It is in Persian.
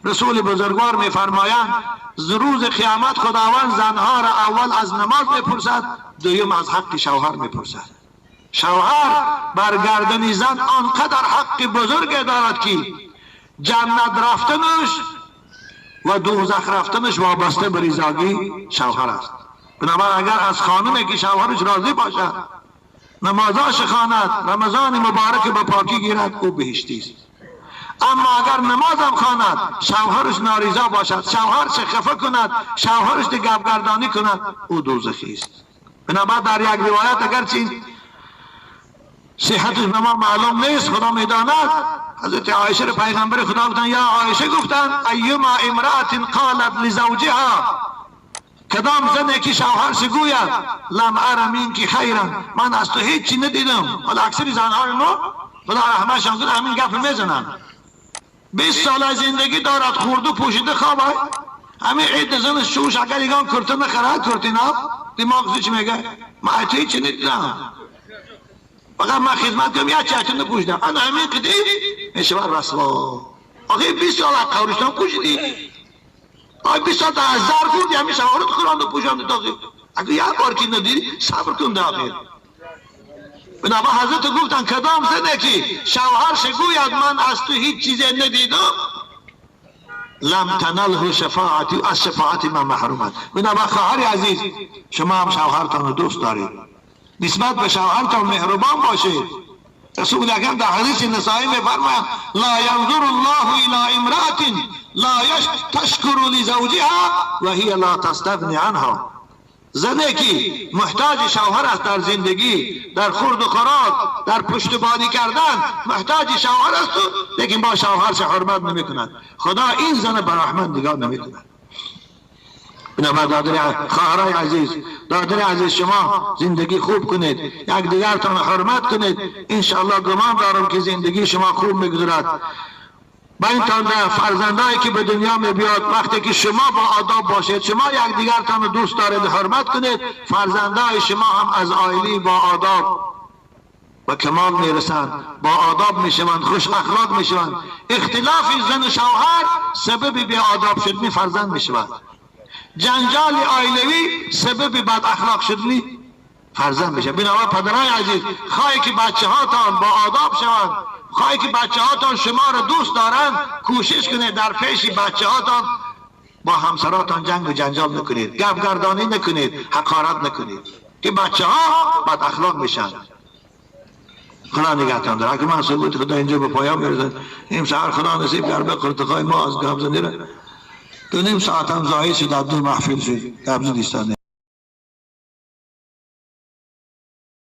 رسول بزرگوار میفرمایند روز قیامت خداوند زنها را اول از نماز میپرسد، دوم از حق شوهر میپرسد. شوهر بر گردن زن آنقدر حق بزرگ دارد که جنت رفتنش و دوزخ رفتنش وابسته به رضایت شوهر است. بنابراین اگر از خانمی که شوهرش راضی باشد، نمازاش خواند، رمضان مبارک به پاکی گیرد، او بهشتی است. اما اگر نمازم خواند، شوهرش نارضا باشد، شوهرش خفه کند، شوهرش گپگردانی کند، او دوزخی است. بنابراین در یک روایت اگرچه صحتش به ما معلوم نیست، خدا میداند، حضرت عایشه را پیغمبر خدا گفتن، یا عایشه گفتن ایما امرأة قالت لزوجها، کدام زنی که شوهرش گوید لم ار منک خیرا، من از تو هیچی ندیدم. حالا اکثر زنهای ما خدا رحمتشان کنه همین گپ میزنن، 20 سال زندگی دارد، خورده پوشیده خوابه، همین عید زنش شوش اگر ایگان کرته نخرد کرتی نه دماغ چی میگه ما از تو هیچی ندیدم، فقط من خدمت کنم یا چهتون نپوشیدم، انا همین قدیم میشود رسوا. آخه 20 سال از قبرستان پوشیدی، آی 20 سال در هزار خوردی همین شوهرت قرآن پوشانده تازه، اگر یک بار که ندیدی صبر کن داخل. بنابراین حضرت گفتن کدام زنه که شوهرش گوید من از تو هیچ چیزی ندیدم، لم تنله شفاعتی، از شفاعت من محرومت. بنابراین خواهر عزیز شما هم شوهرتان رو دوست دارید، نسبت به شوهرتان مهربان باشید. رسول اکرم در حدیث نسائی میفرمایند لا ينظر الله الى امرأة لا تشکر لزوجها و هی لا تستغنی عنها. زنی که محتاج شوهر است در زندگی، در خورد و خوراک، در پشتیبانی کردن محتاج شوهر است، لیکن با شوهرش حرمت نمی کند، خدا این زن به رحمت نگاه نمی کند. بنابراین خواهرای عزیز، دادر عزیز شما زندگی خوب کنید، یک دیگرتان حرمت کنید، انشاءالله گمان دارم که زندگی شما خوب میگذرد. با این تان فرزندایی که به دنیا می بیاد، وقتی که شما با آداب باشید، شما یک دیگرتان دوست دارید، حرمت کنید، فرزندای شما هم از عائله با آداب و کمال میرسند، با آداب میشوند، خوش اخلاق میشوند. اختلاف زن و شوهر سبب بی آداب شدن فرزند میشود، جنجال عائلوی سبب بد اخلاق شدن فرزند میشه. بنابراین پدرای عزیز، خواهی که بچه هاتان با آداب شوند، خواهی که بچه هاتان شما را دوست دارند، کوشش کنید در پیش بچه هاتان با همسراتان جنگ و جنجال نکنید، گپگردانی نکنید، حقارت نکنید که بچه ها بد اخلاق میشن. خدا نگهتان داره. اگه من صحبت خدا اینجا به پایان میرسد، این سحر خدا نصیب کرد به قرتقای ما از گپ زنی را 2.5 ساعت هم زایید شد، عبدال محفل شد، گپ زنی